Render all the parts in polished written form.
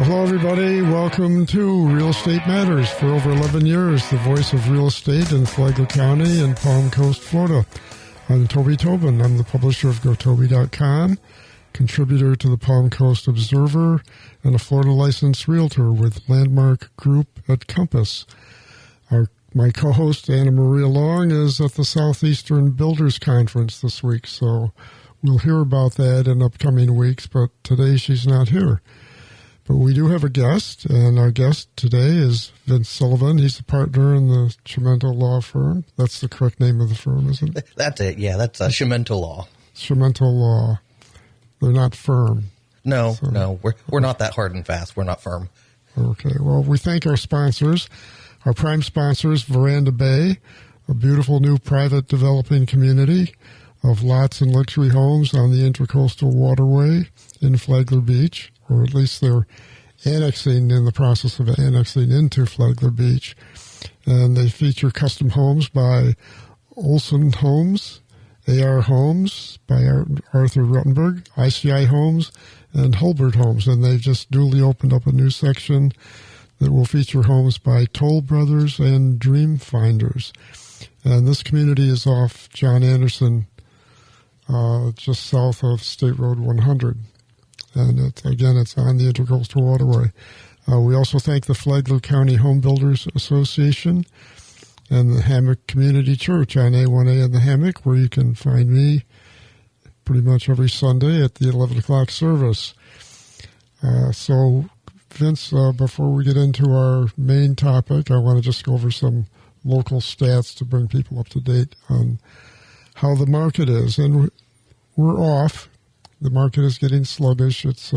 Hello, everybody. Welcome to Real Estate Matters. For over 11 years, the voice of real estate in Flagler County and Palm Coast, Florida. I'm Toby Tobin. I'm the publisher of GoToby.com, contributor to the Palm Coast Observer, and a Florida licensed realtor with Landmark Group at Compass. My co-host, Anna Maria Long, is at the Southeastern Builders Conference this week, so we'll hear about that in upcoming weeks, but today she's not here. But we do have a guest, and our guest today is Vince Sullivan. He's a partner in the Chimento Law Firm. That's the correct name of the firm, isn't it? That's it, yeah. That's Chimento Law. Chimento Law. They're not firm. No, we're not that hard and fast. We're not firm. Okay. Well, we thank our sponsors. Our prime sponsors, Veranda Bay, a beautiful new private developing community of lots and luxury homes on the Intracoastal Waterway in Flagler Beach, or at least they're in the process of annexing into Flagler Beach. And they feature custom homes by Olson Homes, AR Homes by Arthur Ruttenberg, ICI Homes, and Hulbert Homes. And they've just newly opened up a new section that will feature homes by Toll Brothers and Dream Finders. And this community is off John Anderson, just south of State Road 100. And it's on the Intracoastal Waterway. We also thank the Flagler County Home Builders Association and the Hammock Community Church on A1A in the Hammock, where you can find me pretty much every Sunday at the 11 o'clock service. So, Vince, before we get into our main topic, I want to just go over some local stats to bring people up to date on how the market is. And we're off. The market is getting sluggish. It's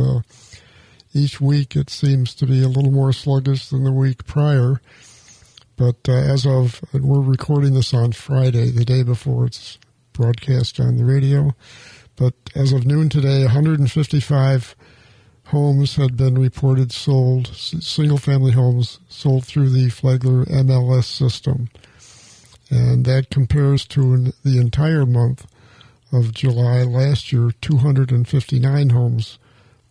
each week it seems to be a little more sluggish than the week prior. But we're recording this on Friday, the day before it's broadcast on the radio. But as of noon today, 155 homes had been reported sold, single-family homes sold through the Flagler MLS system. And that compares to the entire month of July last year. 259 homes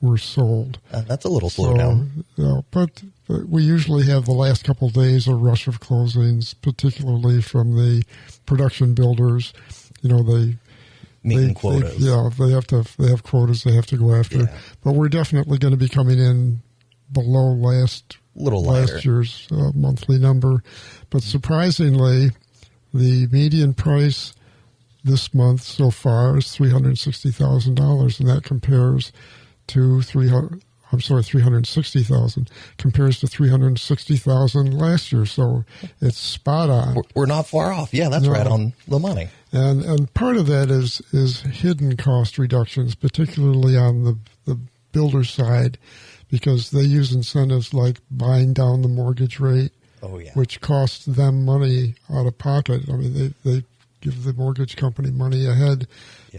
were sold. That's a little slowdown. But we usually have the last couple of days a rush of closings, particularly from the production builders. They meeting quotas. They have quotas they have to go after. Yeah. But we're definitely going to be coming in below last year's monthly number. But surprisingly, the median price this month so far is $360,000, and that compares to $360,000 compares to $360,000 last year. So it's spot on. We're not far off. Yeah, that's right on the money. And part of that is hidden cost reductions, particularly on the builder side, because they use incentives like buying down the mortgage rate, which costs them money out of pocket. I mean, they give the mortgage company money ahead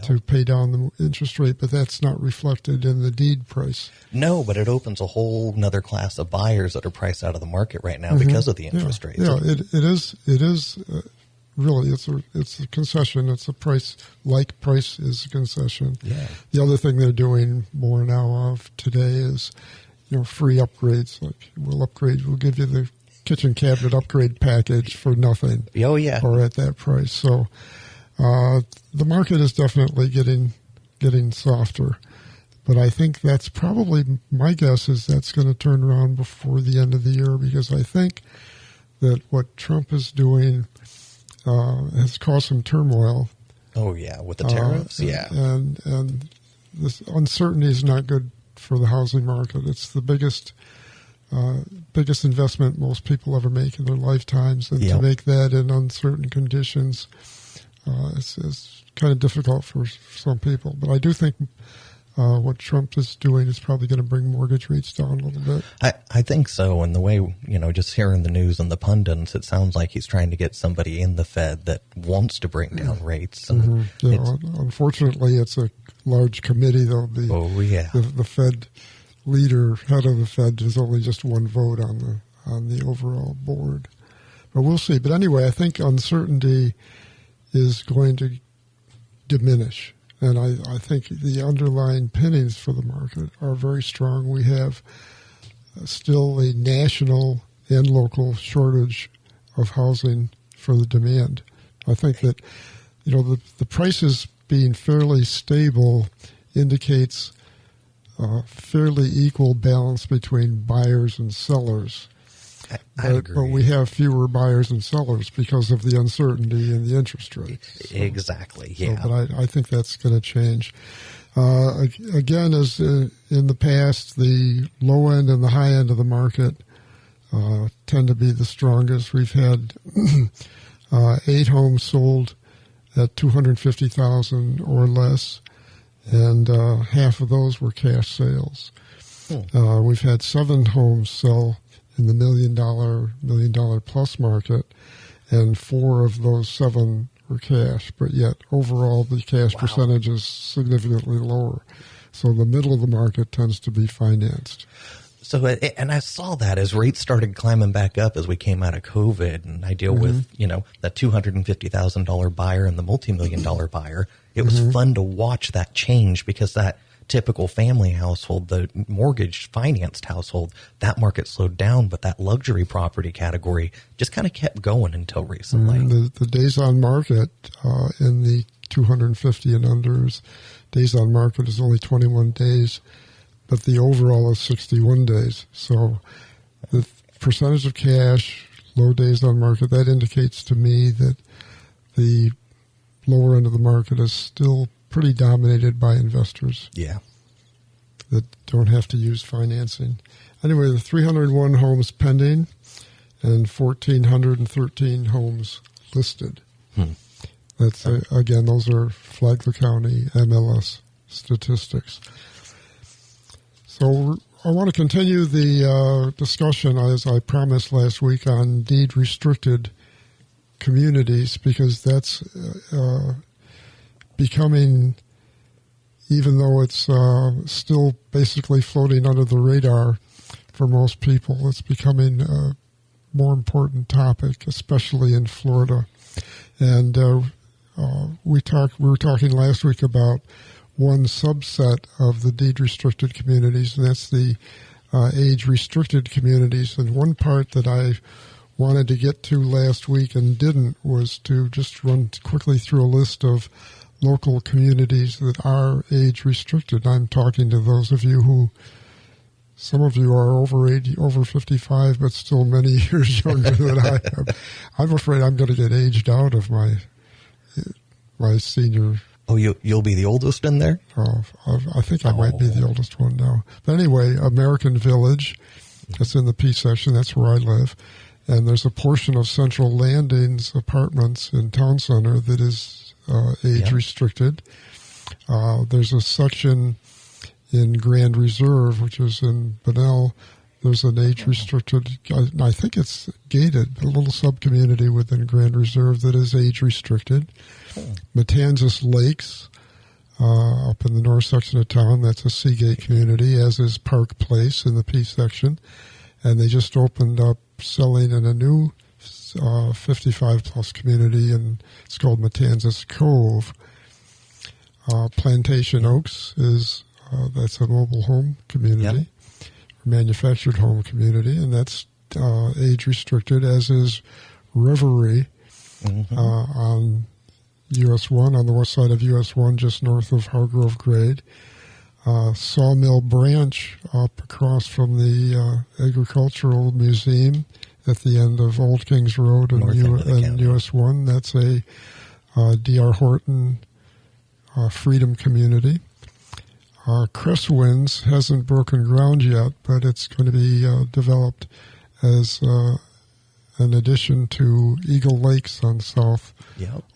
to pay down the interest rate, but that's not reflected in the deed price. No, but it opens a whole another class of buyers that are priced out of the market right now because of the interest rates. Yeah, it is really, it's a concession. It's a price is a concession. Yeah. The other thing they're doing more now of today is, free upgrades. Like we'll give you the kitchen cabinet upgrade package for nothing. Oh, yeah. Or at that price. So the market is definitely getting softer. But I think that's probably, my guess is that's going to turn around before the end of the year, because I think that what Trump is doing has caused some turmoil. Oh, yeah, with the tariffs, And this uncertainty is not good for the housing market. It's the biggest investment most people ever make in their lifetimes, and to make that in uncertain conditions is kind of difficult for some people. But I do think what Trump is doing is probably going to bring mortgage rates down a little bit. I think so. And the way, just hearing the news and the pundits, it sounds like he's trying to get somebody in the Fed that wants to bring down rates. And unfortunately, it's a large committee, though. The Fed head of the Fed, has only just one vote on the overall board. But we'll see. But anyway, I think uncertainty is going to diminish. And I think the underlying pinnings for the market are very strong. We have still a national and local shortage of housing for the demand. I think that, the prices being fairly stable indicates fairly equal balance between buyers and sellers. I agree. But we have fewer buyers and sellers because of the uncertainty in the interest rates. Exactly, yeah. But I think that's going to change. Again, as in the past, the low end and the high end of the market tend to be the strongest. We've had 8 homes sold at $250,000 or less, and half of those were cash sales. We've had 7 homes sell in the $1 million plus market, and 4 of those 7 were cash. But yet, overall, the cash percentage is significantly lower. So the middle of the market tends to be financed. So, and I saw that as rates started climbing back up as we came out of COVID, and I deal with, that $250,000 buyer and the multi-million-dollar buyer. It was fun to watch that change because that typical family household, the mortgage financed household, that market slowed down, but that luxury property category just kind of kept going until recently. The days on market in the 250 and unders, days on market is only 21 days. But the overall is 61 days. So the percentage of cash, low days on market, that indicates to me that the lower end of the market is still pretty dominated by investors. Yeah. That don't have to use financing. Anyway, the 301 homes pending and 1,413 homes listed. That's, again, those are Flagler County MLS statistics. So I want to continue the discussion, as I promised last week, on deed-restricted communities, because that's becoming, even though it's still basically floating under the radar for most people, it's becoming a more important topic, especially in Florida. And we were talking last week about one subset of the deed-restricted communities, and that's the age-restricted communities. And one part that I wanted to get to last week and didn't was to just run quickly through a list of local communities that are age-restricted. I'm talking to those of you who, some of you are over 55, but still many years younger than I am. I'm afraid I'm going to get aged out of my senior. Oh, you'll be the oldest in there? Oh, I think I might be the oldest one now. But anyway, American Village, that's in the P section. That's where I live. And there's a portion of Central Landing's apartments in Town Center that is age-restricted. There's a section in Grand Reserve, which is in Bunnell. There's an age-restricted, I think it's gated, a little sub-community within Grand Reserve that is age-restricted. Matanzas Lakes, up in the north section of town, that's a Seagate community, as is Park Place in the P section. And they just opened up selling in a new 55-plus community, and it's called Matanzas Cove. Plantation Oaks is, that's a mobile home community, manufactured home community, and that's age-restricted, as is Reverie on US 1, on the west side of US 1, just north of Hargrove Grade. Sawmill Branch up across from the Agricultural Museum at the end of Old Kings Road and US 1. That's a D.R. Horton Freedom Community. Cresswinds hasn't broken ground yet, but it's going to be developed as an addition to Eagle Lakes on South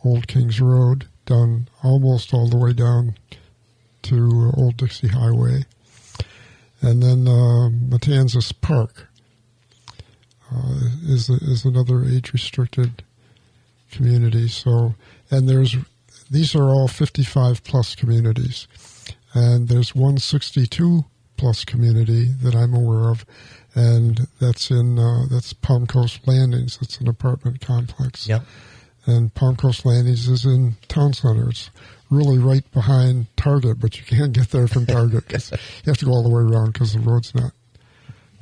Old Kings Road, down almost all the way down to Old Dixie Highway. And then Matanzas Park is another age-restricted community. So, and these are all 55-plus communities. And there's one 62-plus community that I'm aware of, and that's that's Palm Coast Landings. It's an apartment complex. Yep. And Palm Coast Landings is in Town Center. It's really right behind Target, but you can't get there from Target because you have to go all the way around because the road's not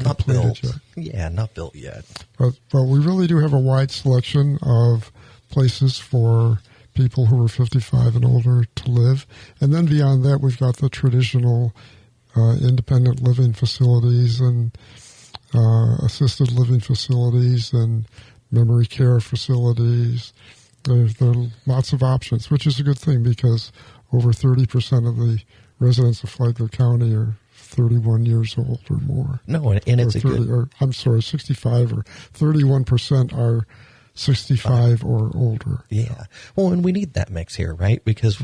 Not built yet. Yeah, not built yet. But we really do have a wide selection of places for people who are 55 and older to live. And then beyond that, we've got the traditional independent living facilities and assisted living facilities and memory care facilities. There are lots of options, which is a good thing because over 30% of the residents of Flagler County are 31 years old or more. No, and it's 65 or 31% are 65 or older. Yeah. Well, and we need that mix here, right? Because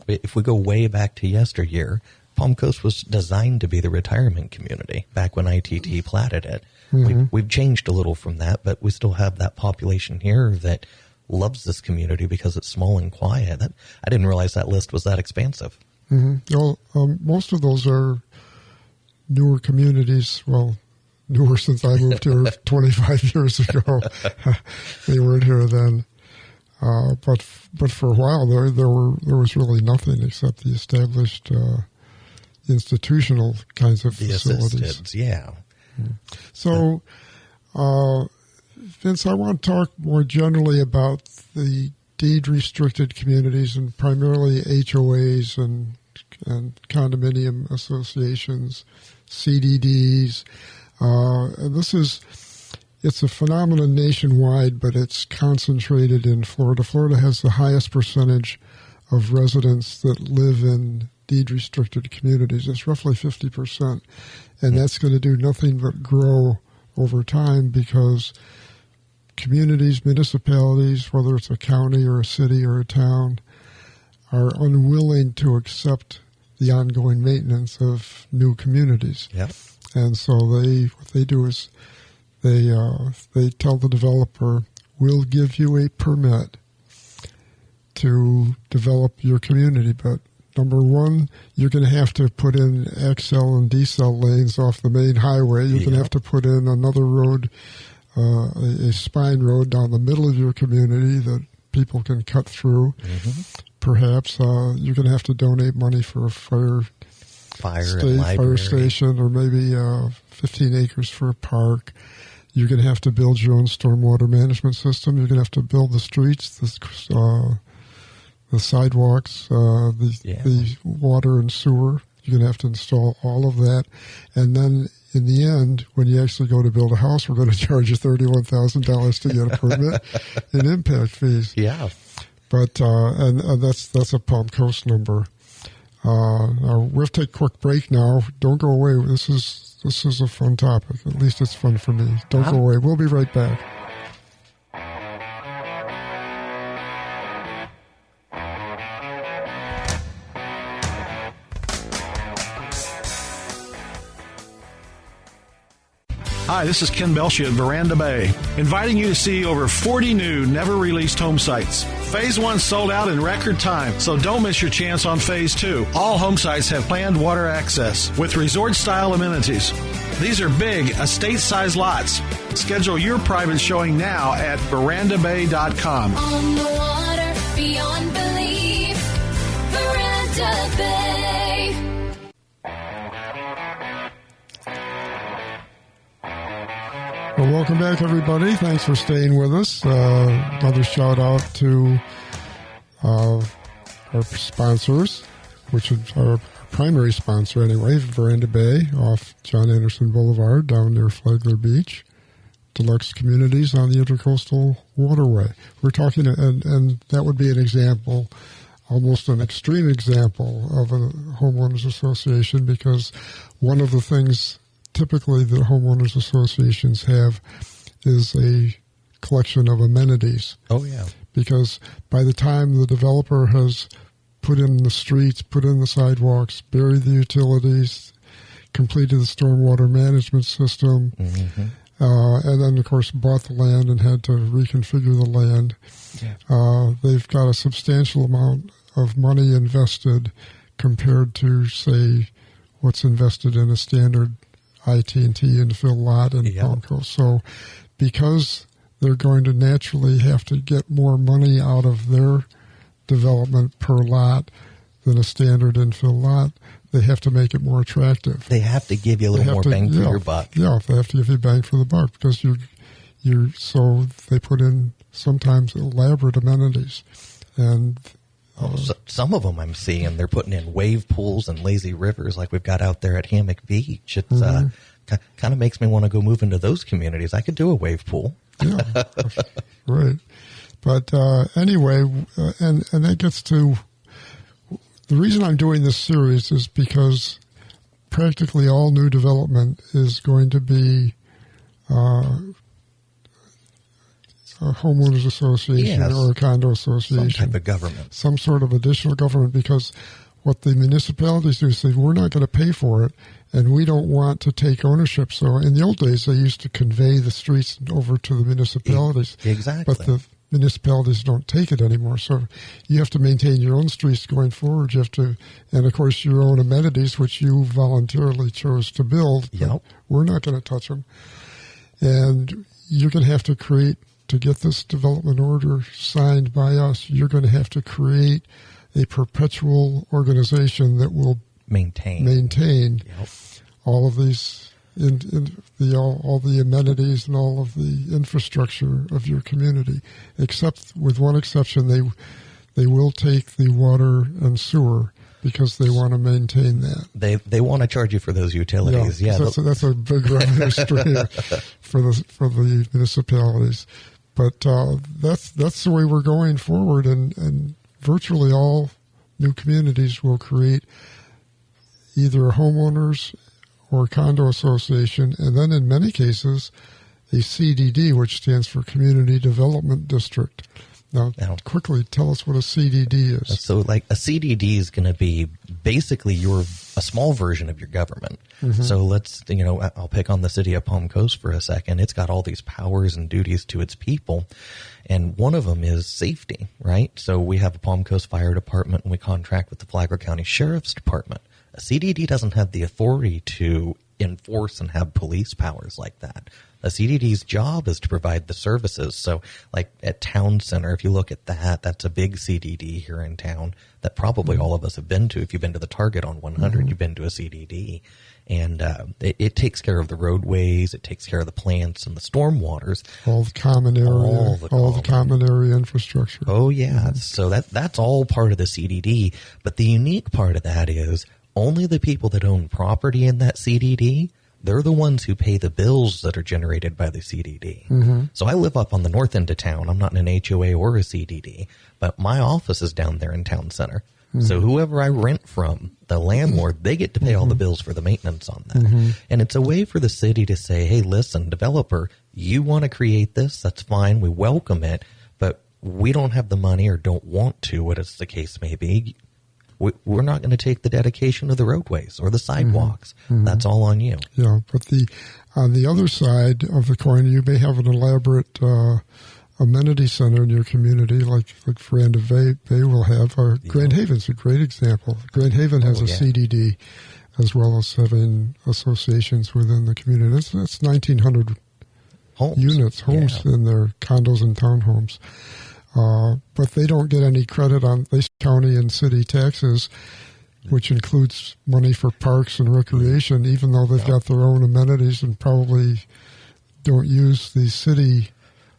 if we go way back to yesteryear, Palm Coast was designed to be the retirement community back when ITT platted it. Mm-hmm. We've changed a little from that, but we still have that population here that loves this community because it's small and quiet. I didn't realize that list was that expansive. Mm-hmm. Well, most of those are newer communities. Well, newer since I moved here 25 years ago. They weren't here then. But for a while there was really nothing except the established institutional kinds of facilities. Assisteds, yeah. So, Vince, I want to talk more generally about the deed-restricted communities and primarily HOAs and condominium associations, CDDs. And it's a phenomenon nationwide, but it's concentrated in Florida. Florida has the highest percentage of residents that live in deed-restricted communities. It's roughly 50%. And that's going to do nothing but grow over time because communities, municipalities, whether it's a county or a city or a town, are unwilling to accept the ongoing maintenance of new communities. Yep. And so what they do is they tell the developer, we'll give you a permit to develop your community, but number one, you're going to have to put in XL and DCL lanes off the main highway. You're going to have to put in another road, a spine road down the middle of your community that people can cut through. Mm-hmm. Perhaps you're going to have to donate money for a fire station, or maybe 15 acres for a park. You're going to have to build your own stormwater management system. You're going to have to build the streets, the sidewalks, the water and sewer. You're going to have to install all of that. And then in the end, when you actually go to build a house, we're going to charge you $31,000 to get a permit in impact fees. Yeah. But and that's a Palm Coast number. We'll have to take a quick break now. Don't go away. This is a fun topic. At least it's fun for me. Don't go away. We'll be right back. Hi, this is Ken Belshie at Veranda Bay, inviting you to see over 40 new, never-released home sites. Phase 1 sold out in record time, so don't miss your chance on Phase 2. All home sites have planned water access with resort-style amenities. These are big, estate-sized lots. Schedule your private showing now at verandabay.com. On the water, beyond belief, Veranda Bay. Well, welcome back, everybody. Thanks for staying with us. Another shout out to our sponsors, which is our primary sponsor anyway, Veranda Bay off John Anderson Boulevard down near Flagler Beach, Deluxe Communities on the Intercoastal Waterway. We're talking, and that would be an example, almost an extreme example of a homeowners association, because one of the things typically the homeowners associations have is a collection of amenities. Oh, yeah. Because by the time the developer has put in the streets, put in the sidewalks, buried the utilities, completed the stormwater management system, mm-hmm. And then, of course, bought the land and had to reconfigure the land, they've got a substantial amount of money invested compared to, say, what's invested in a standard IT&T infill lot in Palm Coast. So because they're going to naturally have to get more money out of their development per lot, than a standard infill lot, they have to make it more attractive. They have to give you a little more bang for your buck. Yeah, they have to give you bang for the buck because so they put in sometimes elaborate amenities. And some of them I'm seeing, they're putting in wave pools and lazy rivers like we've got out there at Hammock Beach. It's kind of makes me want to go move into those communities. I could do a wave pool. Yeah, right. But anyway, and that gets to the reason I'm doing this series is because practically all new development is going to be a homeowners association or a condo association. Some type of government. Some sort of additional government, because what the municipalities do is say, we're not going to pay for it, and we don't want to take ownership. So in the old days, they used to convey the streets over to the municipalities. Exactly. But the municipalities don't take it anymore. So you have to maintain your own streets going forward. You have to, and of course, your own amenities, which you voluntarily chose to build. Yep. We're not going to touch them. And you're going to have to create, to get this development order signed by us, you're going to have to create a perpetual organization that will maintain all of these, all the amenities and all of the infrastructure of your community. Except with one exception, they will take the water and sewer because they want to maintain that. They want to charge you for those utilities. Yeah, that's a big revenue stream for the municipalities. But that's the way we're going forward, and virtually all new communities will create either a homeowners or condo association, and then in many cases a CDD, which stands for Community Development District. Now, quickly tell us what a CDD is. So, like, a CDD is going to be basically a small version of your government. Mm-hmm. So let's, I'll pick on the city of Palm Coast for a second. It's got all these powers and duties to its people, and one of them is safety, right? So we have a Palm Coast Fire Department, and we contract with the Flagler County Sheriff's Department. A CDD doesn't have the authority to enforce and have police powers like that. A CDD's job is to provide the services. So like at Town Center, if you look at that, that's a big CDD here in town that probably all of us have been to. If you've been to the Target on 100, you've been to a CDD. And it takes care of the roadways, it takes care of the plants and the stormwaters. All the common area, all the common area infrastructure. Oh, yeah. So that's all part of the CDD. But the unique part of that is only the people that own property in that CDD, they're the ones who pay the bills that are generated by the CDD. Mm-hmm. So I live up on the north end of town. I'm not in an HOA or a CDD, but my office is down there in Town Center. Mm-hmm. So whoever I rent from, the landlord, they get to pay all the bills for the maintenance on that. Mm-hmm. And it's a way for the city to say, hey, listen, developer, you want to create this? That's fine. We welcome it, but we don't have the money or don't want to, what is the case may be. We're not going to take the dedication of the roadways or the sidewalks. Mm-hmm. That's all on you. Yeah, but on the other side of the coin, you may have an elaborate amenity center in your community, like Veranda Bay will have. Grand Haven's a great example. Grand Haven has a CDD, as well as having associations within the community. It's 1,900 homes in their condos and townhomes. But they don't get any credit on these county and city taxes, which includes money for parks and recreation, even though they've got their own amenities and probably don't use the city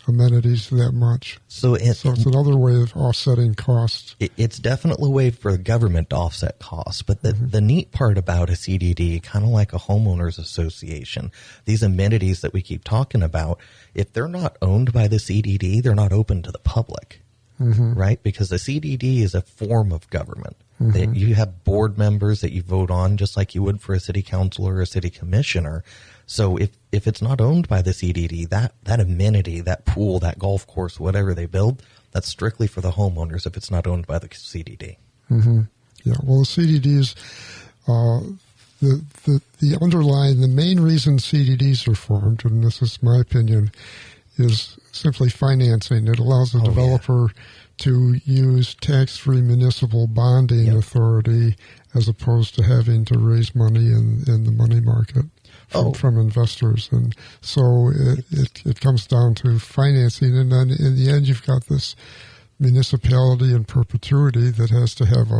amenities that much. So it's another way of offsetting costs. It's definitely a way for the government to offset costs. But the neat part about a CDD, kind of like a homeowners association, these amenities that we keep talking about, if they're not owned by the CDD, they're not open to the public, right? Because the CDD is a form of government. That you have board members that you vote on just like you would for a city councilor or a city commissioner. So if it's not owned by the CDD, that amenity, that pool, that golf course, whatever they build, that's strictly for the homeowners if it's not owned by the CDD. Mm-hmm. Yeah, well, the CDDs, the underlying, the main reason CDDs are formed, and this is my opinion, is simply financing. It allows the developer to use tax-free municipal bonding authority as opposed to having to raise money in the money market from investors. And so it comes down to financing. And then in the end, you've got this municipality in perpetuity that has to have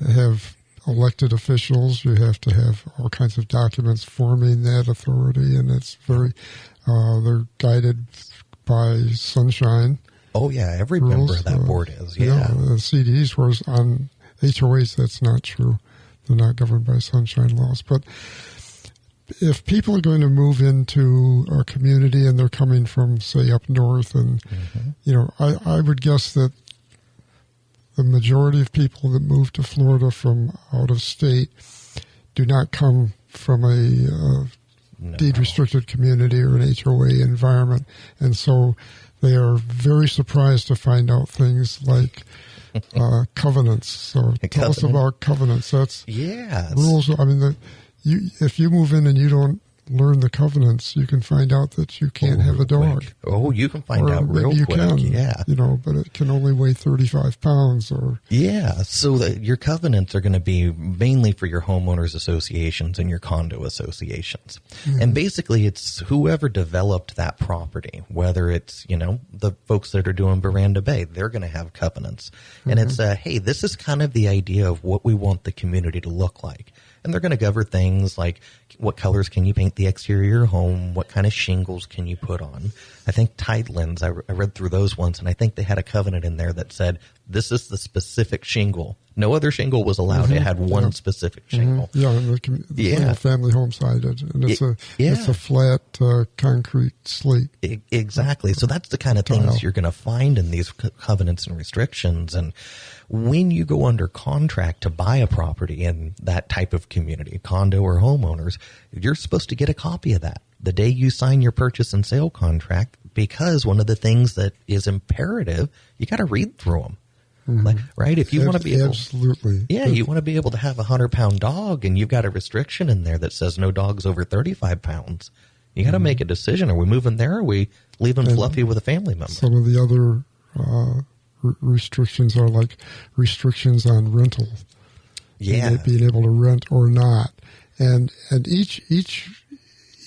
have elected officials. You have to have all kinds of documents forming that authority, and it's very, they're guided by sunshine. Oh, yeah, every rules. member of that board is, the CDs, whereas on HOAs, that's not true. They're not governed by sunshine laws. But if people are going to move into a community and they're coming from, say, up north, and, I would guess that the majority of people that move to Florida from out of state do not come from a deed-restricted community or an HOA environment. And so they are very surprised to find out things like covenants. So tell us about covenants. That's rules. I mean, if you move in and you don't learn the covenants, you can find out that you can't have a dog. Quick. Oh, you can find out real you quick. Can, yeah. But it can only weigh 35 pounds or... Yeah, so your covenants are going to be mainly for your homeowners associations and your condo associations. Mm-hmm. And basically it's whoever developed that property, whether it's, the folks that are doing Veranda Bay, they're going to have covenants. Mm-hmm. And it's, hey, this is kind of the idea of what we want the community to look like. And they're going to cover things like what colors can you paint the exterior of your home, what kind of shingles can you put on. I think Tidelands, I read through those ones, and I think they had a covenant in there that said, this is the specific shingle. No other shingle was allowed. Mm-hmm. It had one specific shingle. Yeah, the family home side, and it's a flat concrete slate. Exactly. So that's the kind of things you're going to find in these covenants and restrictions. And when you go under contract to buy a property in that type of community, condo or homeowners, you're supposed to get a copy of that the day you sign your purchase and sale contract, because one of the things that is imperative, you got to read through them. Mm-hmm. Right? If you want to be able, absolutely, you want to be able to have a 100-pound dog, and you've got a restriction in there that says no dogs over 35 pounds. You got to make a decision. Are we moving there? Or are we leaving Fluffy with a family member? Some of the other restrictions are like restrictions on rental. Yeah, being able to rent or not, and each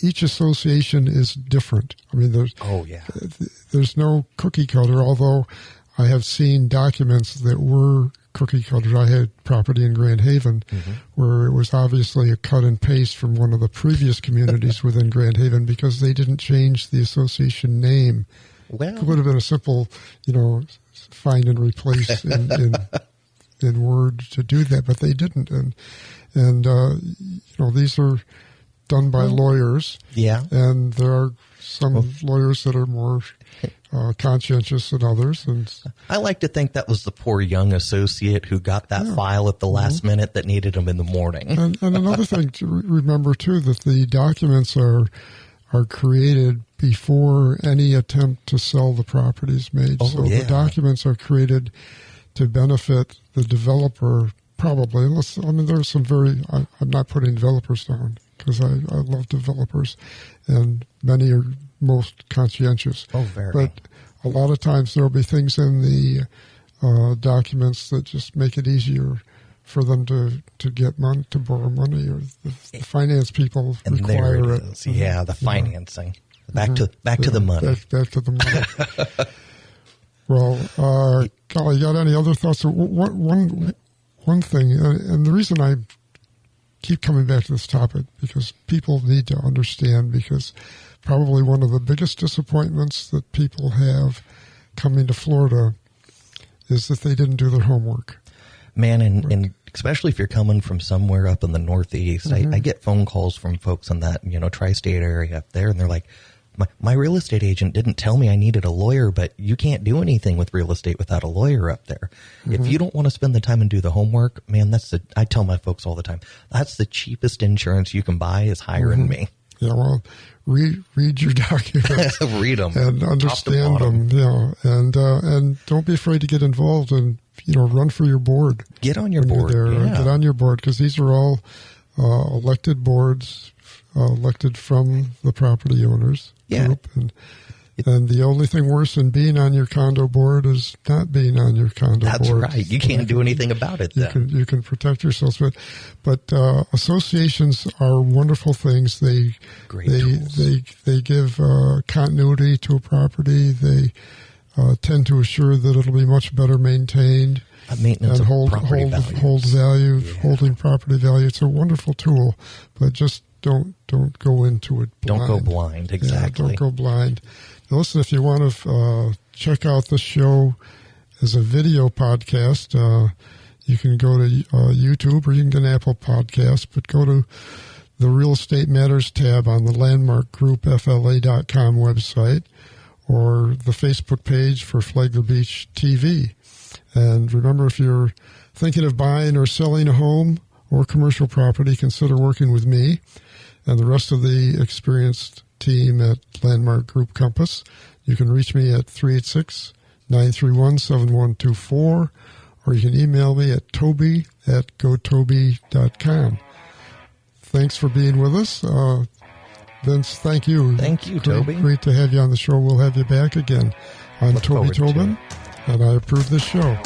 association is different. I mean, there's no cookie cutter, although I have seen documents that were cookie cutters. I had property in Grand Haven where it was obviously a cut and paste from one of the previous communities within Grand Haven because they didn't change the association name. Well, it would have been a simple, find and replace in Word to do that, but they didn't. And these are done by lawyers. Yeah. And there are some lawyers that are more conscientious than others. And I like to think that was the poor young associate who got that file at the last minute that needed them in the morning. And another thing to remember, too, that the documents are created before any attempt to sell the property is made. The documents are created to benefit the developer, probably. There's some I'm not putting developers down because I love developers, and many are most conscientious. Oh, very. But a lot of times there will be things in the documents that just make it easier for them to get money, to borrow money, or the finance people and require there it is. Yeah, the financing. Back to the money. Back to the money. Well, Golly, you got any other thoughts? One thing, and the reason I keep coming back to this topic, because people need to understand, because probably one of the biggest disappointments that people have coming to Florida is that they didn't do their homework. Man, and especially if you're coming from somewhere up in the Northeast, I get phone calls from folks in that, tri-state area up there, and they're like, my real estate agent didn't tell me I needed a lawyer, but you can't do anything with real estate without a lawyer up there. If you don't want to spend the time and do the homework, man, I tell my folks all the time, that's the cheapest insurance you can buy is hiring me. Yeah, well, read your documents. Read them. And understand them. Yeah, and don't be afraid to get involved and, run for your board. Get on your board. Get on your board, because these are all elected boards, elected from the property owners group. And the only thing worse than being on your condo board is not being on your condo board. That's right. You can't do anything about it then. You can protect yourselves. But associations are wonderful things. They give continuity to a property. They tend to assure that it'll be much better maintained. Maintenance and of property value. Hold value, holding property value. It's a wonderful tool, but just don't go into it blind. Don't go blind, exactly. Yeah, don't go blind. Now listen, if you want to check out the show as a video podcast, you can go to YouTube or you can get an Apple Podcast, but go to the Real Estate Matters tab on the Landmark Group FLA.com website or the Facebook page for Flagler Beach TV. And remember, if you're thinking of buying or selling a home or commercial property, consider working with me and the rest of the experienced team at Landmark Group Compass. You can reach me at 386-931-7124, or you can email me at toby@gotoby.com. Thanks for being with us. Vince, thank you. Thank you, Toby. Great to have you on the show. We'll have you back again. I'm Toby Tobin, and I approve this show.